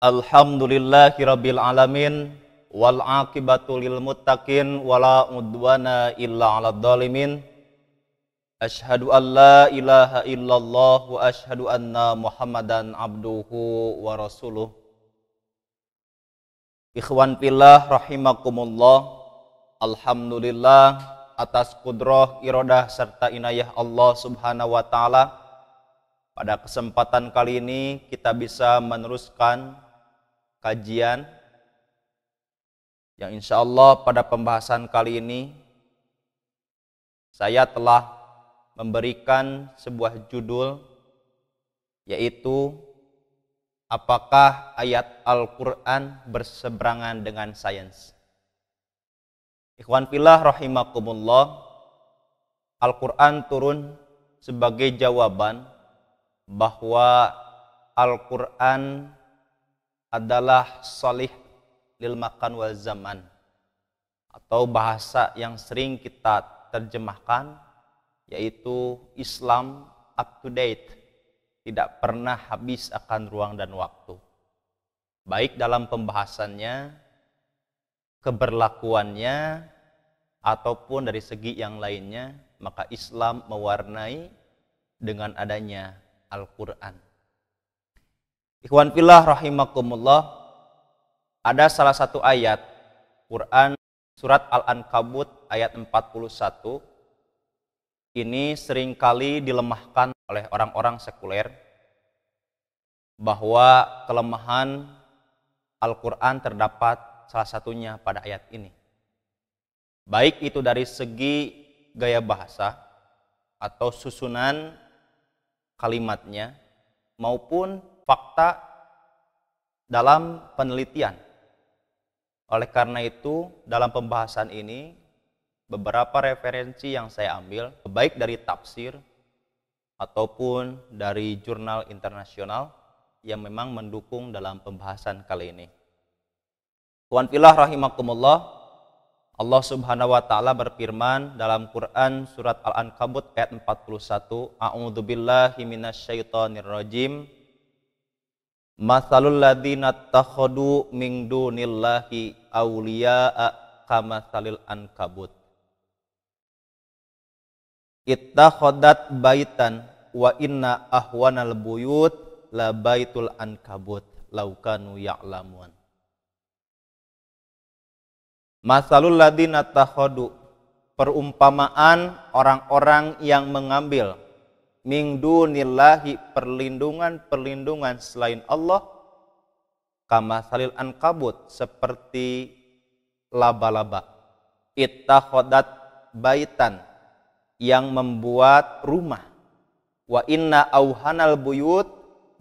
Alhamdulillahirabbil alamin wal aqibatu lil muttaqin wala udwana illa 'alad dhalimin. Asyhadu an la ilaha illallah wa asyhadu anna Muhammadan abduhu wa rasuluh. Ikhwan fillah rahimakumullah. Alhamdulillah atas kudrah, iradah serta inayah Allah Subhanahu wa taala. Pada kesempatan kali ini kita bisa meneruskan kajian yang insya Allah pada pembahasan kali ini saya telah memberikan sebuah judul, yaitu apakah ayat Al-Quran berseberangan dengan sains? Ikhwan fillah rahimakumullah, Al-Quran turun sebagai jawaban bahwa Al-Quran adalah sholih lil makan wal zaman, atau bahasa yang sering kita terjemahkan yaitu Islam up to date, tidak pernah habis akan ruang dan waktu, baik dalam pembahasannya, keberlakuannya, ataupun dari segi yang lainnya. Maka Islam mewarnai dengan adanya Al-Quran. Ikhwan fillah rahimakumullah, ada salah satu ayat Quran surat Al-Ankabut ayat 41. Ini seringkali dilemahkan oleh orang-orang sekuler, bahwa kelemahan Al-Quran terdapat salah satunya pada ayat ini. Baik itu dari segi gaya bahasa atau susunan kalimatnya, maupun fakta dalam penelitian. Oleh karena itu, dalam pembahasan ini beberapa referensi yang saya ambil, baik dari tafsir ataupun dari jurnal internasional yang memang mendukung dalam pembahasan kali ini. Ikhwan fillah rahimakumullah, Allah Subhanahu wa taala berfirman dalam Quran surat Al-Ankabut ayat 41, A'udzubillahi minasyaitonir rajim. Matsalul ladzina takhadu min dunillahi auliya'a kamatsalil ankabut. Ittakhadat baitan wa inna ahwanal buyut la baitul ankabut law kanu ya'lamun. Matsalul ladzina takhadu, perumpamaan orang-orang yang mengambil min dunillahi, perlindungan selain Allah, kamatsalil ankabut, seperti laba-laba. Ittakhadat baitan, yang membuat rumah. Wa inna auhanal buyut,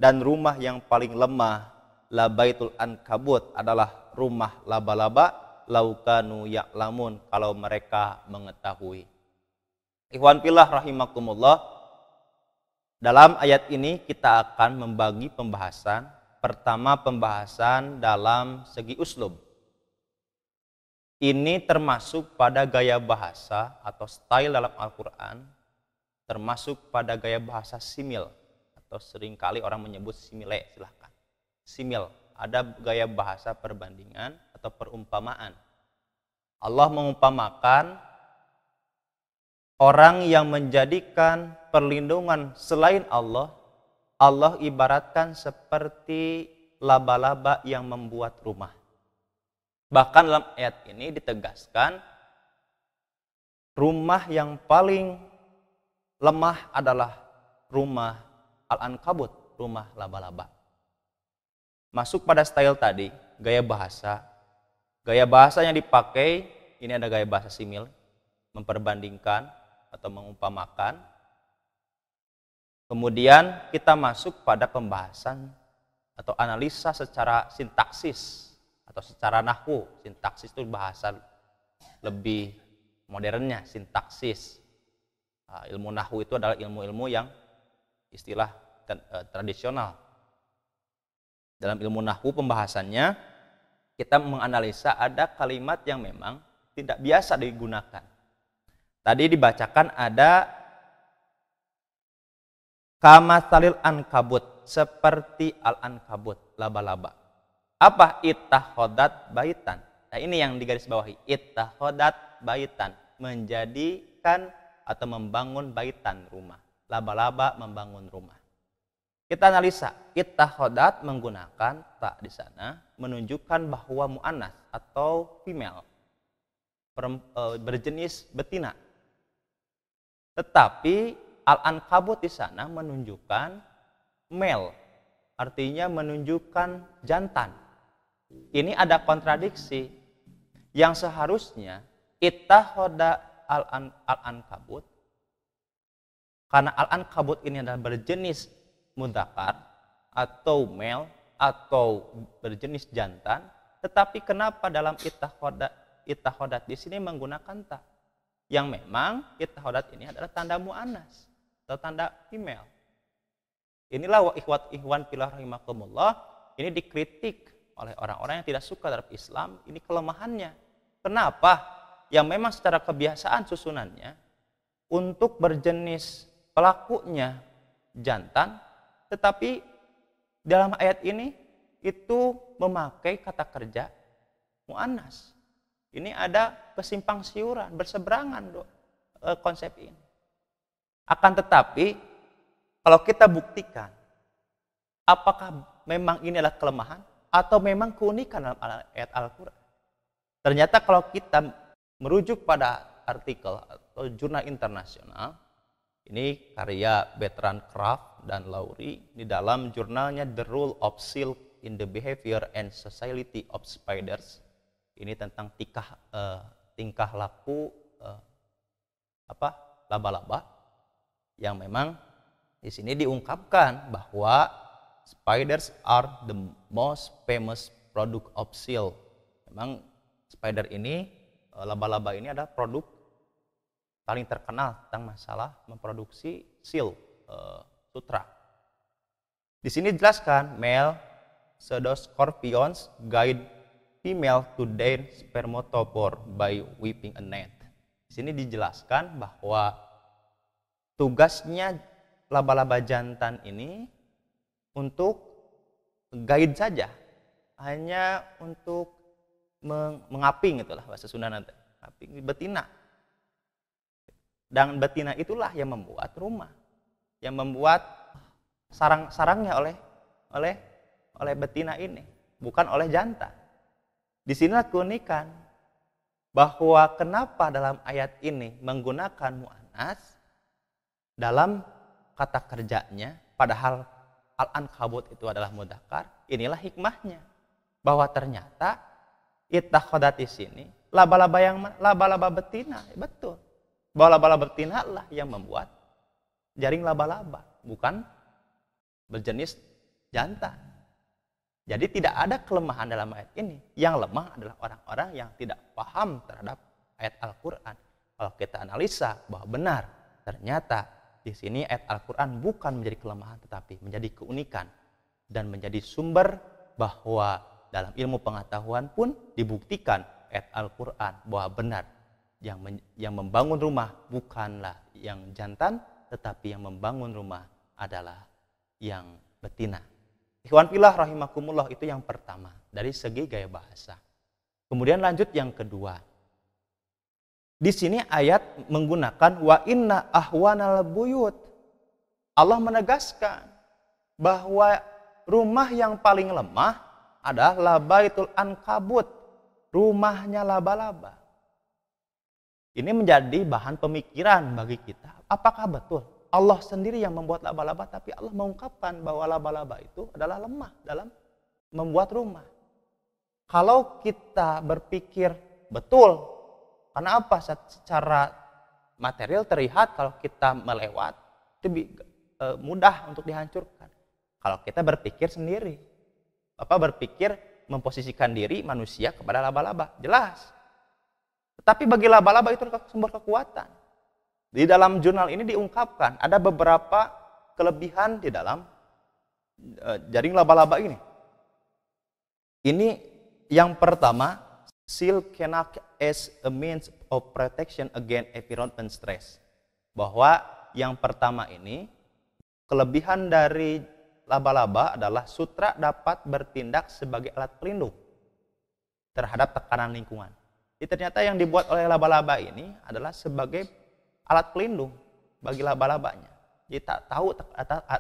dan rumah yang paling lemah, la baitul ankabut, adalah rumah laba-laba, laukanu ya'lamun, kalau mereka mengetahui. Ikhwan fillah rahimakumullah, dalam ayat ini kita akan membagi pembahasan. Pertama, pembahasan dalam segi uslub. Ini termasuk pada gaya bahasa atau style dalam Al-Quran, termasuk pada gaya bahasa simil, atau seringkali orang menyebut simile, silahkan. Simil, ada gaya bahasa perbandingan atau perumpamaan. Allah mengumpamakan orang yang menjadikan perlindungan selain Allah, Allah ibaratkan seperti laba-laba yang membuat rumah. Bahkan dalam ayat ini ditegaskan, rumah yang paling lemah adalah rumah Al-Ankabut, rumah laba-laba. Masuk pada style tadi, gaya bahasa. Gaya bahasa yang dipakai, ini ada gaya bahasa simil, memperbandingkan atau mengumpamakan. Kemudian kita masuk pada pembahasan atau analisa secara sintaksis atau secara nahwu. Sintaksis itu bahasa lebih modernnya, sintaksis. Ilmu nahwu itu adalah ilmu-ilmu yang istilah tradisional. Dalam ilmu nahwu pembahasannya, kita menganalisa ada kalimat yang memang tidak biasa digunakan. Tadi dibacakan ada kamatsalil ankabut, seperti al-ankabut, laba-laba. Apa ittakhodat baitan? Nah, ini yang digarisbawahi. Ittakhodat baitan, menjadikan atau membangun baitan, rumah. Laba-laba membangun rumah. Kita analisa, ittakhodat menggunakan ta di sana menunjukkan bahwa muannas atau female, berjenis betina. Tetapi al-ankabut di sana menunjukkan male, artinya menunjukkan jantan. Ini ada kontradiksi. Yang seharusnya ittakhoda al-ankabut, karena al-ankabut ini adalah berjenis mudzakkar atau male atau berjenis jantan, tetapi kenapa dalam ittakhodat di sini menggunakan ta? Yang memang ittakhodat ini adalah tanda muannas atau tanda female. Inilah wa ikhwan fillah rahimakumullah, ini dikritik oleh orang-orang yang tidak suka terhadap Islam. Ini kelemahannya. Kenapa? Yang memang secara kebiasaan susunannya untuk berjenis pelakunya jantan, tetapi dalam ayat ini itu memakai kata kerja muannas. Ini ada kesimpang siuran, berseberangan konsep ini. Akan tetapi kalau kita buktikan apakah memang ini adalah kelemahan atau memang keunikan dalam ayat Al-Quran. Ternyata kalau kita merujuk pada artikel atau jurnal internasional, ini karya Bertrand Kraft dan Lowry di dalam jurnalnya The Role of Silk in the Behavior and Society of Spiders. Ini tentang tingkah laku laba-laba, yang memang di sini diungkapkan bahwa spiders are the most famous product of silk. Memang spider ini, laba-laba ini adalah produk paling terkenal tentang masalah memproduksi silk, sutra. Di sini dijelaskan male pseudoscorpions guide female to their spermatophore by weaving a net. Di sini dijelaskan bahwa tugasnya laba-laba jantan ini untuk guide saja, hanya untuk mengaping, itulah bahasa Sunda nanti, ngaping betina. Dan betina itulah yang membuat rumah, yang membuat sarang-sarangnya oleh betina ini, bukan oleh jantan. Di sinilah keunikan bahwa kenapa dalam ayat ini menggunakan muannas dalam kata kerjanya, padahal al-ankabut itu adalah mudzakkar. Inilah hikmahnya, bahwa ternyata ittakhodat di sini laba-laba betina, betul. Bahwa laba-laba betina lah yang membuat jaring laba-laba, bukan berjenis jantan. Jadi tidak ada kelemahan dalam ayat ini. Yang lemah adalah orang-orang yang tidak paham terhadap ayat Al-Quran. Kalau kita analisa bahwa benar, ternyata di sini ayat Al-Quran bukan menjadi kelemahan, tetapi menjadi keunikan dan menjadi sumber bahwa dalam ilmu pengetahuan pun dibuktikan ayat Al-Quran bahwa benar yang membangun rumah bukanlah yang jantan, tetapi yang membangun rumah adalah yang betina. Ikhwan fillah rahimakumullah, itu yang pertama dari segi gaya bahasa. Kemudian lanjut yang kedua. Di sini ayat menggunakan wa inna ahwanal buyut. Allah menegaskan bahwa rumah yang paling lemah adalah labaitul ankabut, rumahnya laba-laba. Ini menjadi bahan pemikiran bagi kita. Apakah betul Allah sendiri yang membuat laba-laba, tapi Allah mengungkapkan bahwa laba-laba itu adalah lemah dalam membuat rumah. Kalau kita berpikir betul, karena apa? Secara material terlihat kalau kita melewat itu mudah untuk dihancurkan. Kalau kita berpikir sendiri, berpikir memposisikan diri manusia kepada laba-laba, jelas. Tetapi bagi laba-laba itu sumber kekuatan. Di dalam jurnal ini diungkapkan ada beberapa kelebihan di dalam jaring laba-laba ini. Ini yang pertama, silk can act as a means of protection against environment stress. Bahwa yang pertama ini, kelebihan dari laba-laba adalah sutra dapat bertindak sebagai alat pelindung terhadap tekanan lingkungan. Jadi ternyata yang dibuat oleh laba-laba ini adalah sebagai alat pelindung bagi laba-labanya. Jadi tak tahu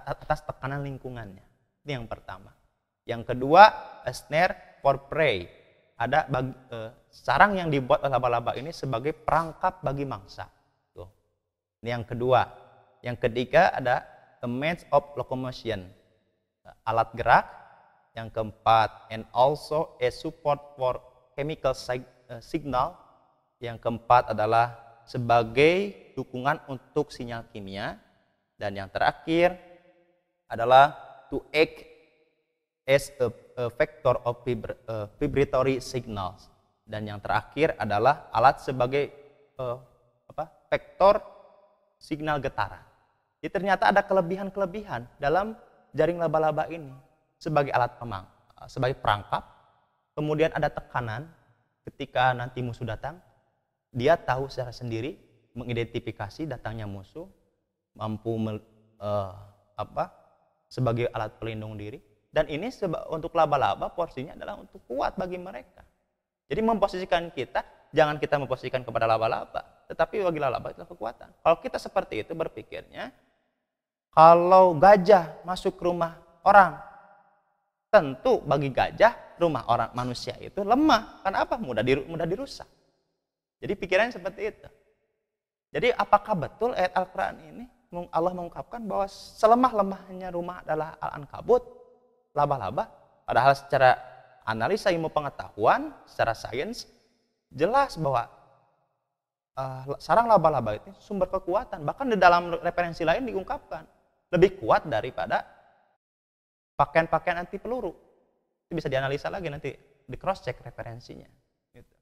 atas tekanan lingkungannya. Ini yang pertama. Yang kedua, a snare for prey. Ada sarang yang dibuat oleh laba-laba ini sebagai perangkap bagi mangsa. Tuh. Ini yang kedua. Yang ketiga ada a means of locomotion. Alat gerak. Yang keempat, and also a support for chemical signal. Yang keempat adalah sebagai dukungan untuk sinyal kimia. Dan yang terakhir adalah to act as a vector of vibratory signals. Dan yang terakhir adalah alat sebagai vektor signal getaran. Jadi ternyata ada kelebihan-kelebihan dalam jaring laba-laba ini sebagai alat sebagai perangkap. Kemudian ada tekanan ketika nanti musuh datang, dia tahu secara sendiri mengidentifikasi datangnya musuh, mampu sebagai alat pelindung diri. Dan ini untuk laba-laba porsinya adalah untuk kuat bagi mereka. Jadi memposisikan kita, jangan kita memposisikan kepada laba-laba, tetapi bagi laba-laba itu kekuatan. Kalau kita seperti itu berpikirnya, kalau gajah masuk ke rumah orang, tentu bagi gajah rumah orang manusia itu lemah. Karena apa? Mudah dirusak. Jadi pikirannya seperti itu. Jadi apakah betul ayat Al-Quran ini Allah mengungkapkan bahwa selemah-lemahnya rumah adalah al-ankabut, laba-laba? Padahal secara analisa ilmu pengetahuan, secara sains, jelas bahwa sarang laba-laba itu sumber kekuatan. Bahkan di dalam referensi lain diungkapkan lebih kuat daripada pakaian-pakaian anti peluru. Itu bisa dianalisa lagi nanti, di cross check referensinya. Gitu.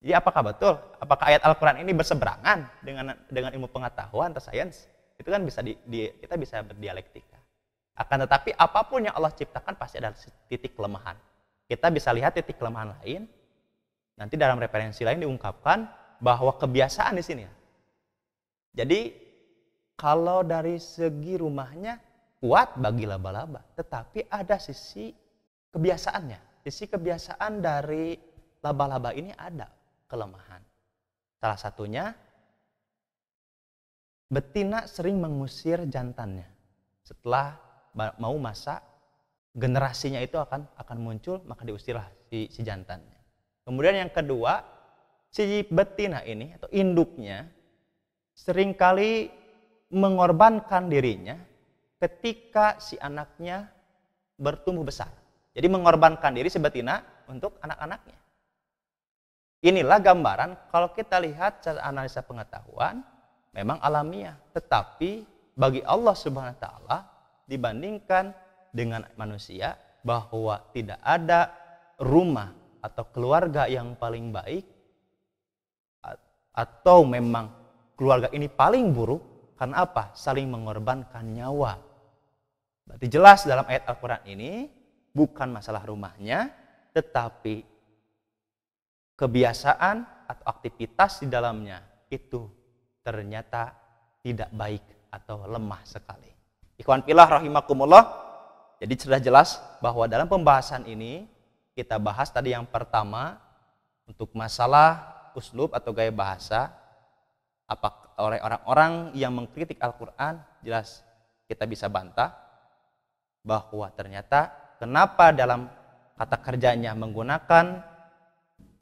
Jadi apakah betul? Apakah ayat Al-Quran ini berseberangan dengan ilmu pengetahuan atau sains? Itu kan bisa kita bisa berdialektika. Akan tetapi apapun yang Allah ciptakan pasti ada titik kelemahan. Kita bisa lihat titik kelemahan lain. Nanti dalam referensi lain diungkapkan bahwa kebiasaan di sini. Jadi kalau dari segi rumahnya kuat bagi laba-laba, tetapi ada sisi kebiasaannya. Sisi kebiasaan dari laba-laba ini ada kelemahan. Salah satunya, betina sering mengusir jantannya. Setelah mau masa generasinya itu akan muncul, maka diusirlah si jantannya. Kemudian yang kedua, si betina ini atau induknya seringkali mengorbankan dirinya ketika si anaknya bertumbuh besar. Jadi mengorbankan diri si betina untuk anak-anaknya. Inilah gambaran kalau kita lihat secara analisa pengetahuan memang alamiah, tetapi bagi Allah Subhanahu wa taala dibandingkan dengan manusia bahwa tidak ada rumah atau keluarga yang paling baik atau memang keluarga ini paling buruk. Karena apa? Saling mengorbankan nyawa. Berarti jelas dalam ayat Al-Quran ini bukan masalah rumahnya, tetapi kebiasaan atau aktivitas di dalamnya itu ternyata tidak baik atau lemah sekali. Ikhwan fillah rahimakumullah. Jadi sudah jelas bahwa dalam pembahasan ini kita bahas tadi yang pertama untuk masalah uslub atau gaya bahasa. Oleh orang-orang yang mengkritik Al-Quran, jelas kita bisa bantah bahwa ternyata kenapa dalam kata kerjanya menggunakan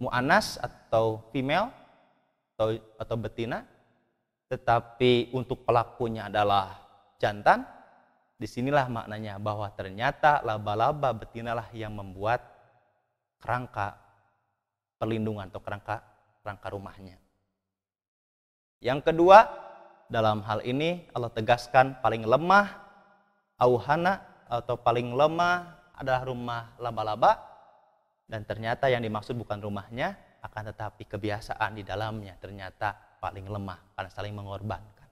mu'anas atau female atau betina, tetapi untuk pelakunya adalah jantan. Disinilah maknanya bahwa ternyata laba-laba betinalah yang membuat kerangka perlindungan atau kerangka rumahnya. Yang kedua, dalam hal ini Allah tegaskan paling lemah auhana atau paling lemah adalah rumah laba-laba, dan ternyata yang dimaksud bukan rumahnya, akan tetapi kebiasaan di dalamnya ternyata paling lemah karena saling mengorbankan.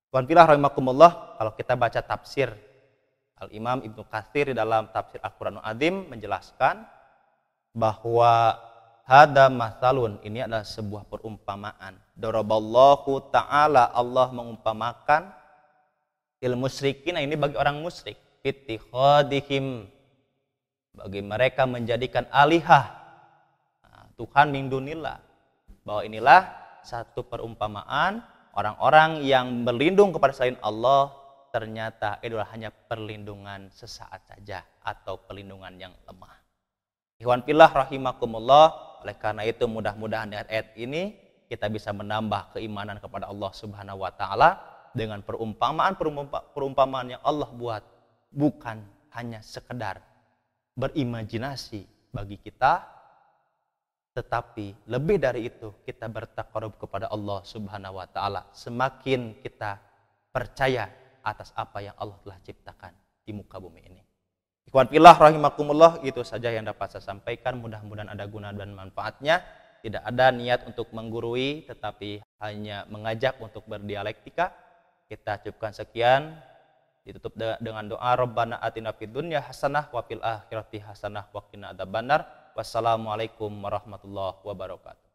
Ikhwan fillah rahimakumullah, kalau kita baca tafsir Al-Imam Ibnu Katsir di dalam tafsir Al-Qur'anul Azim menjelaskan bahwa hada mathalun, ini adalah sebuah perumpamaan. Daraballahu ta'ala, Allah mengumpamakan il musyrikin, ini bagi orang musyrik. ittikhadihim, bagi mereka menjadikan alihah Tuhan min dunillah. Bahwa inilah satu perumpamaan orang-orang yang berlindung kepada selain Allah ternyata itu hanya perlindungan sesaat saja atau perlindungan yang lemah. Ikhwan fillah rahimakumullah, oleh karena itu mudah-mudahan dengan ayat ini kita bisa menambah keimanan kepada Allah Subhanahu wa taala dengan perumpamaan yang Allah buat, bukan hanya sekedar berimajinasi bagi kita, tetapi lebih dari itu kita bertaqarrub kepada Allah Subhanahu wa taala semakin kita percaya atas apa yang Allah telah ciptakan di muka bumi ini. Ikhwan fillah rahimakumullah, itu saja yang dapat saya sampaikan, mudah-mudahan ada guna dan manfaatnya. Tidak ada niat untuk menggurui, tetapi hanya mengajak untuk berdialektika. Kita cukupkan sekian, ditutup dengan doa Rabbana atina fid dunya hasanah wa fil akhirati hasanah wa qina adzabannar. Wassalamualaikum warahmatullahi wabarakatuh.